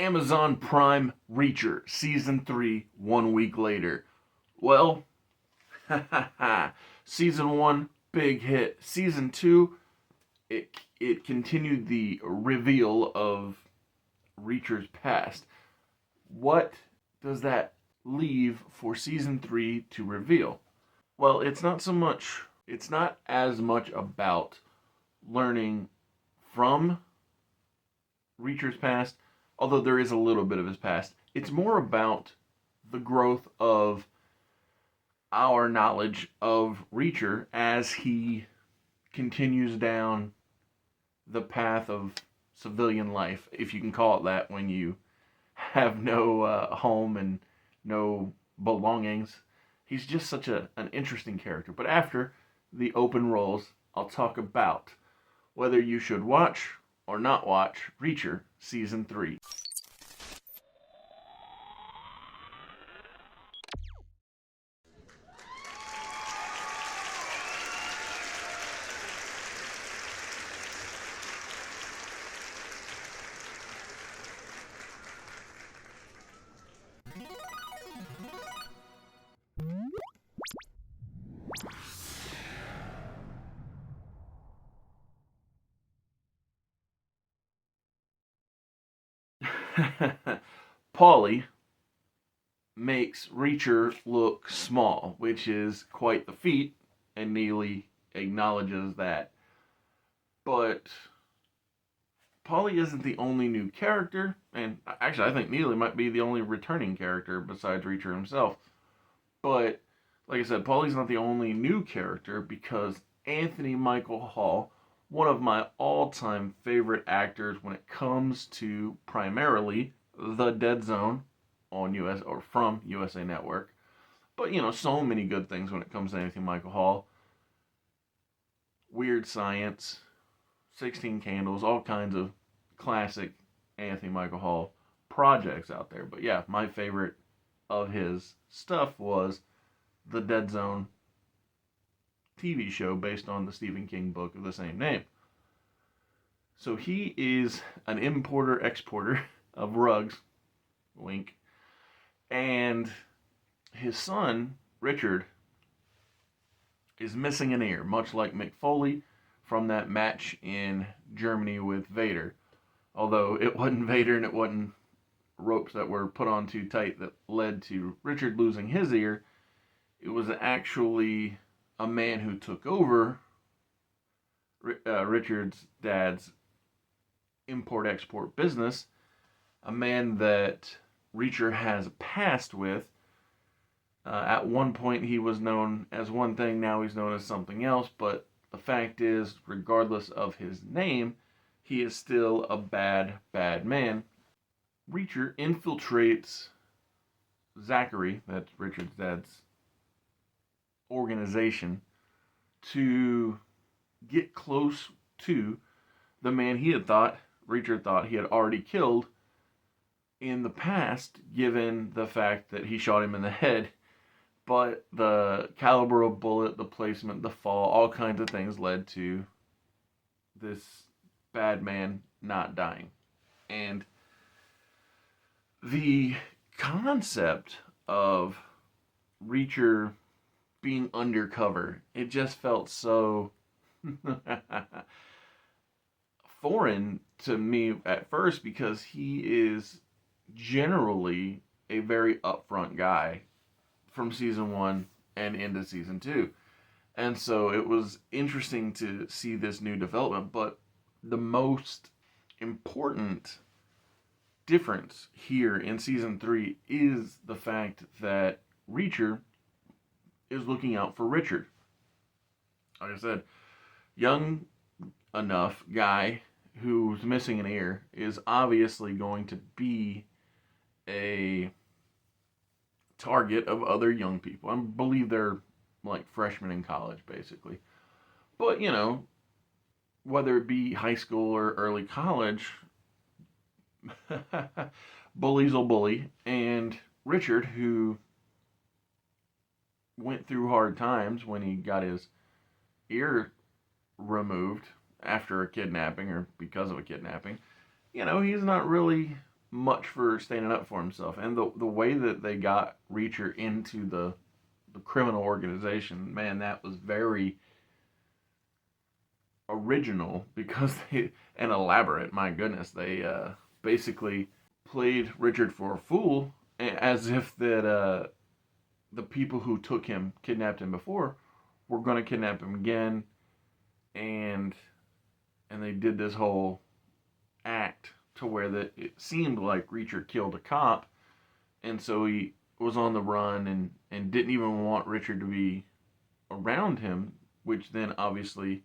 Amazon Prime Reacher Season 3 1 week later. Well, Season 1, big hit. Season 2, it continued the reveal of Reacher's past. What does that leave for Season 3 to reveal? Well, it's not as much about learning from Reacher's past, although there is a little bit of his past. It's more about the growth of our knowledge of Reacher as he continues down the path of civilian life, if you can call it that, when you have no home and no belongings. He's just such an interesting character. But after the open rolls, I'll talk about whether you should watch or not watch Reacher Season 3. Paulie makes Reacher look small, which is quite the feat, and Neely acknowledges that. But Paulie isn't the only new character, and actually, I think Neely might be the only returning character besides Reacher himself. But like I said, Paulie's not the only new character because Anthony Michael Hall, one of my all-time favorite actors when it comes to primarily The Dead Zone on US or from USA Network, but so many good things when it comes to Anthony Michael Hall. Weird Science, 16 Candles, all kinds of classic Anthony Michael Hall projects out there. But yeah, my favorite of his stuff was the Dead Zone TV show based on the Stephen King book of the same name. So he is an importer-exporter of rugs, wink, and his son, Richard, is missing an ear, much like Mick Foley from that match in Germany with Vader. Although it wasn't Vader and it wasn't ropes that were put on too tight that led to Richard losing his ear. It was actually a man who took over Richard's dad's import-export business, a man that Reacher has a past with. At one point he was known as one thing, now he's known as something else, but the fact is, regardless of his name, he is still a bad, bad man. Reacher infiltrates Zachary, that's Richard's dad's organization, to get close to the man Reacher thought he had already killed in the past, given the fact that he shot him in the head. But the caliber of bullet, the placement, the fall, all kinds of things led to this bad man not dying. And the concept of Reacher being undercover, it just felt so foreign to me at first, because he is generally a very upfront guy from season 1 and into season 2. And so it was interesting to see this new development, but the most important difference here in season 3 is the fact that Reacher is looking out for Richard. Like I said, young enough guy who's missing an ear is obviously going to be a target of other young people. I believe they're like freshmen in college, basically. But, whether it be high school or early college, bullies will bully. And Richard, who went through hard times when he got his ear removed after a kidnapping or because of a kidnapping, he's not really much for standing up for himself. And the way that they got Reacher into the criminal organization, man, that was very original because and elaborate. My goodness, they basically played Richard for a fool, as if that the people who took him, kidnapped him before, were going to kidnap him again, and they did this whole act to where that it seemed like Reacher killed a cop, and so he was on the run and didn't even want Richard to be around him, which then obviously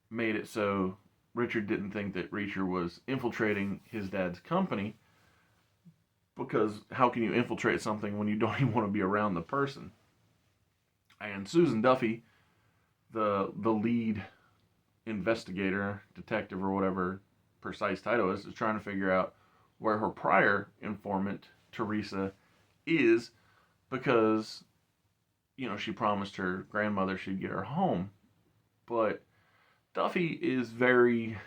made it so Richard didn't think that Reacher was infiltrating his dad's company, because how can you infiltrate something when you don't even want to be around the person? And Susan Duffy, the lead investigator, detective, or whatever precise title is trying to figure out where her prior informant, Teresa, is, because, she promised her grandmother she'd get her home. But Duffy is very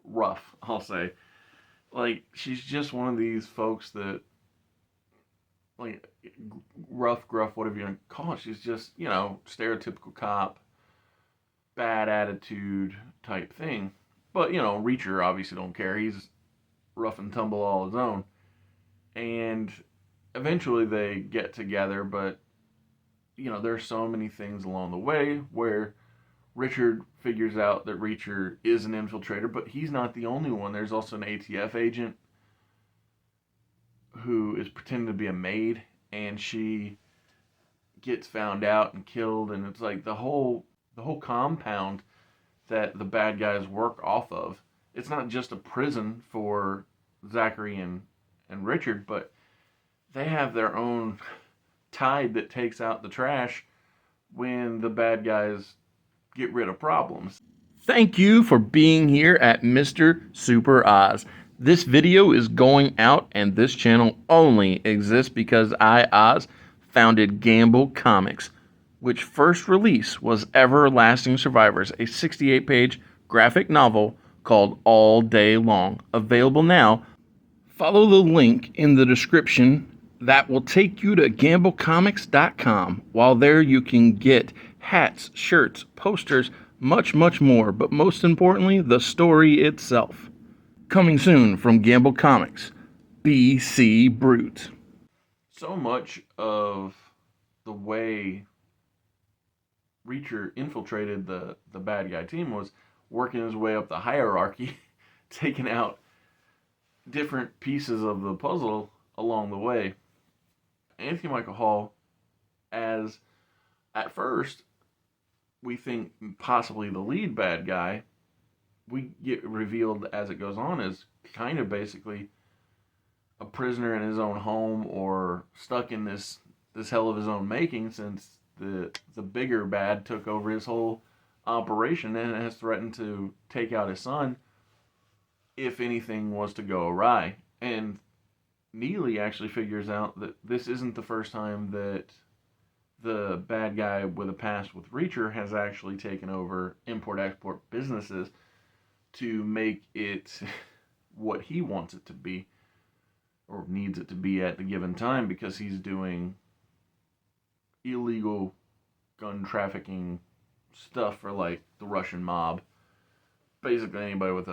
rough, I'll say. Like, she's just one of these folks that, like, rough, gruff, whatever you want to call it. She's just, stereotypical cop, bad attitude type thing. But, Reacher obviously don't care. He's rough and tumble all his own. And eventually they get together, but, there's so many things along the way where Richard figures out that Reacher is an infiltrator, but he's not the only one. There's also an ATF agent who is pretending to be a maid, and she gets found out and killed, and it's like the whole compound that the bad guys work off of. It's not just a prison for Zachary and Richard, but they have their own tide that takes out the trash when the bad guys get rid of problems. Thank you for being here at Mr. Super Oz. This video is going out, and this channel only exists because I, Oz, founded Gamble Comics, which first release was Everlasting Survivors, a 68-page graphic novel called All Day Long. Available now. Follow the link in the description that will take you to gamblecomics.com. While there, you can get hats, shirts, posters, much, much more, but most importantly, the story itself. Coming soon from Gamble Comics, BC Brute. So much of the way Reacher infiltrated the bad guy team was working his way up the hierarchy, taking out different pieces of the puzzle along the way. Anthony Michael Hall, as at first we think possibly the lead bad guy, we get revealed as it goes on as kind of basically a prisoner in his own home, or stuck in this hell of his own making, since the bigger bad took over his whole operation and has threatened to take out his son if anything was to go awry. And Neely actually figures out that this isn't the first time that the bad guy with a past with Reacher has actually taken over import-export businesses to make it what he wants it to be, or needs it to be at the given time, because he's doing illegal gun trafficking stuff for, like, the Russian mob. Basically anybody with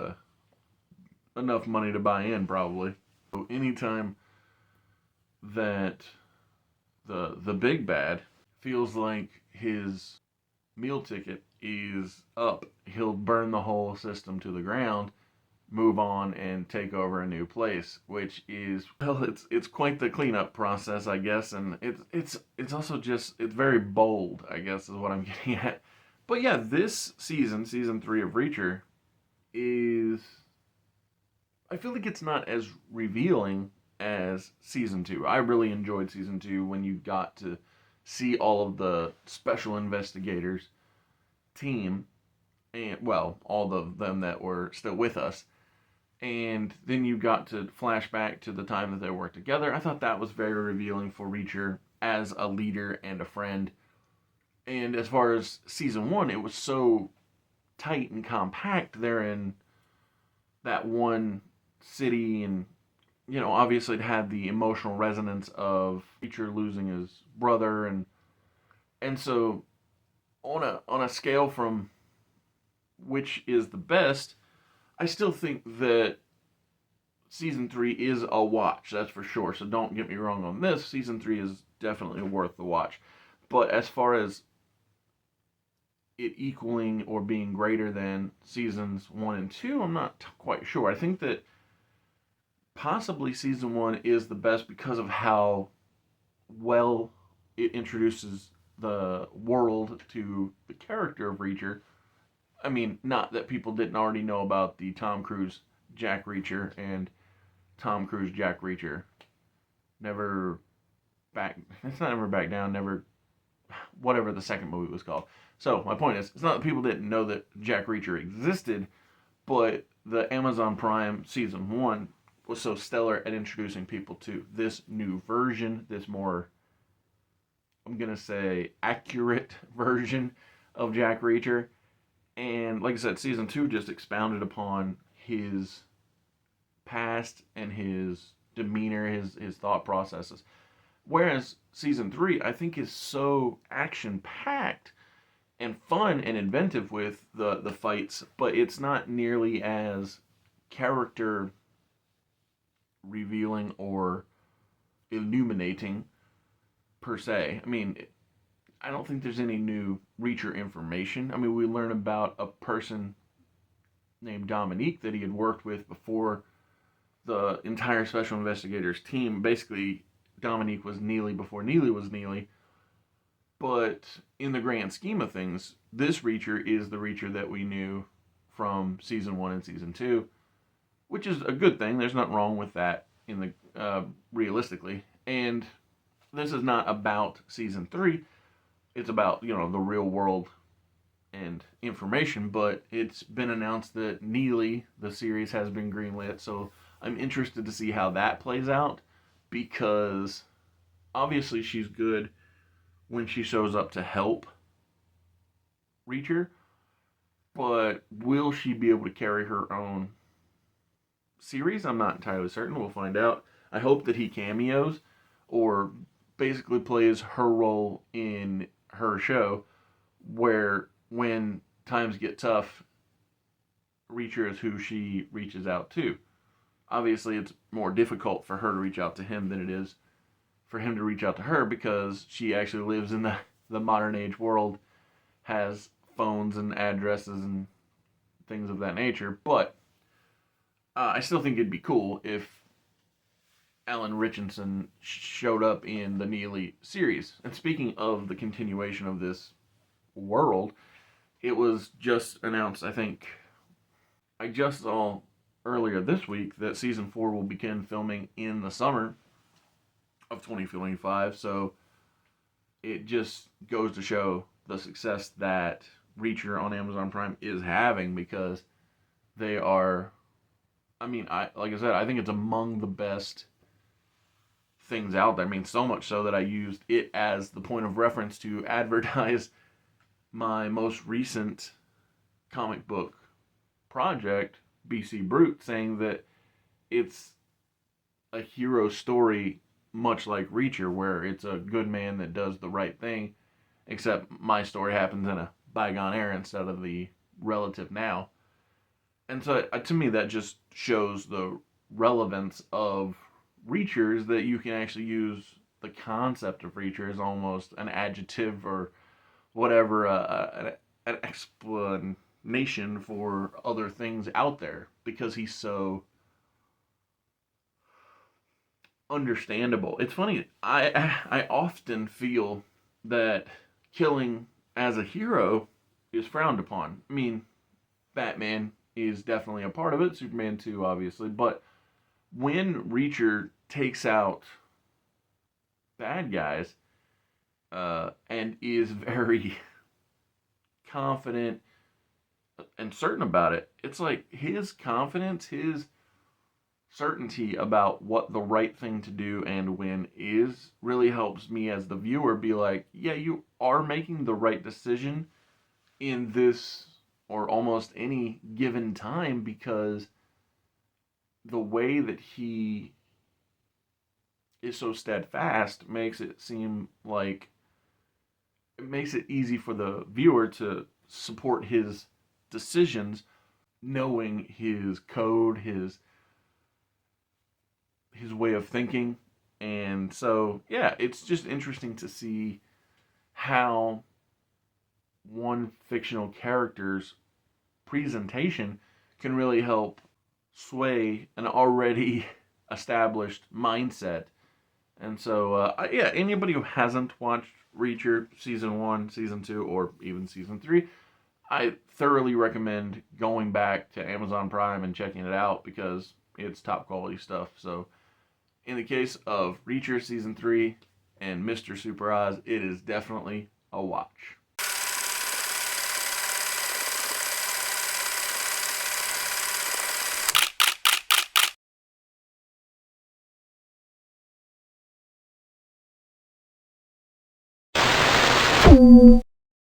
enough money to buy in, probably. So anytime that the big bad feels like his meal ticket is up, he'll burn the whole system to the ground, move on, and take over a new place, which is, well, it's quite the cleanup process, I guess, and it's also just, it's very bold, I guess, is what I'm getting at. But yeah, this season 3 of Reacher, is, I feel like it's not as revealing as season 2. I really enjoyed season 2 when you got to see all of the special investigators team, and, well, all of them that were still with us. And then you got to flash back to the time that they worked together. I thought that was very revealing for Reacher as a leader and a friend. And as far as season 1, it was so tight and compact. They're in that one city, and obviously it had the emotional resonance of Reacher losing his brother, and so on a scale from which is the best, I still think that season 3 is a watch, that's for sure. So don't get me wrong on this. Season 3 is definitely worth the watch. But as far as it equaling or being greater than seasons 1 and 2, I'm not quite sure. I think that possibly season 1 is the best because of how well it introduces the world to the character of Reacher. I mean, not that people didn't already know about the Tom Cruise Jack Reacher and Tom Cruise Jack Reacher. Never back. It's not Never Back Down. Never. Whatever the second movie was called. So my point is, it's not that people didn't know that Jack Reacher existed, but the Amazon Prime season 1 was so stellar at introducing people to this new version, this more, I'm gonna say, accurate version of Jack Reacher. And like I said, season 2 just expounded upon his past and his demeanor, his thought processes. Whereas season 3, I think, is so action packed and fun and inventive with the fights, but it's not nearly as character revealing or illuminating per se. I mean, I don't think there's any new Reacher information. I mean, we learn about a person named Dominique that he had worked with before the entire Special Investigators team. Basically, Dominique was Neely before Neely was Neely. But in the grand scheme of things, this Reacher is the Reacher that we knew from season 1 and season 2, which is a good thing. There's nothing wrong with that in the realistically. And this is not about season 3. It's about, the real world and information, but it's been announced that Neely, the series, has been greenlit, so I'm interested to see how that plays out, because obviously she's good when she shows up to help Reacher, but will she be able to carry her own series? I'm not entirely certain. We'll find out. I hope that he cameos or basically plays her role in her show, where when times get tough, Reacher is who she reaches out to. Obviously, it's more difficult for her to reach out to him than it is for him to reach out to her, because she actually lives in the modern age world, has phones and addresses and things of that nature. But I still think it'd be cool if Alan Richardson showed up in the Neely series. And speaking of the continuation of this world, it was just announced, I think, I just saw earlier this week that season 4 will begin filming in the summer of 2025. So it just goes to show the success that Reacher on Amazon Prime is having, because they are, I mean, like I said, I think it's among the best things out there. I mean, so much so that I used it as the point of reference to advertise my most recent comic book project, BC Brute, saying that it's a hero story much like Reacher, where it's a good man that does the right thing, except my story happens in a bygone era instead of the relative now. And so to me, that just shows the relevance of Reachers, that you can actually use the concept of Reacher as almost an adjective or whatever, an explanation for other things out there, because he's so understandable. It's funny, I often feel that killing as a hero is frowned upon. I mean, Batman is definitely a part of it, Superman too, obviously, but when Reacher takes out bad guys, and is very confident and certain about it, it's like his confidence, his certainty about what the right thing to do and when is, really helps me as the viewer be like, yeah, you are making the right decision in this or almost any given time, because the way that he is so steadfast makes it seem like it makes it easy for the viewer to support his decisions, knowing his code, his way of thinking. And so, yeah, it's just interesting to see how one fictional character's presentation can really help sway an already established mindset. And so, yeah, anybody who hasn't watched Reacher season 1, season 2, or even season 3, I thoroughly recommend going back to Amazon Prime and checking it out because it's top quality stuff. So, in the case of Reacher season 3 and Mr. Super Oz, it is definitely a watch.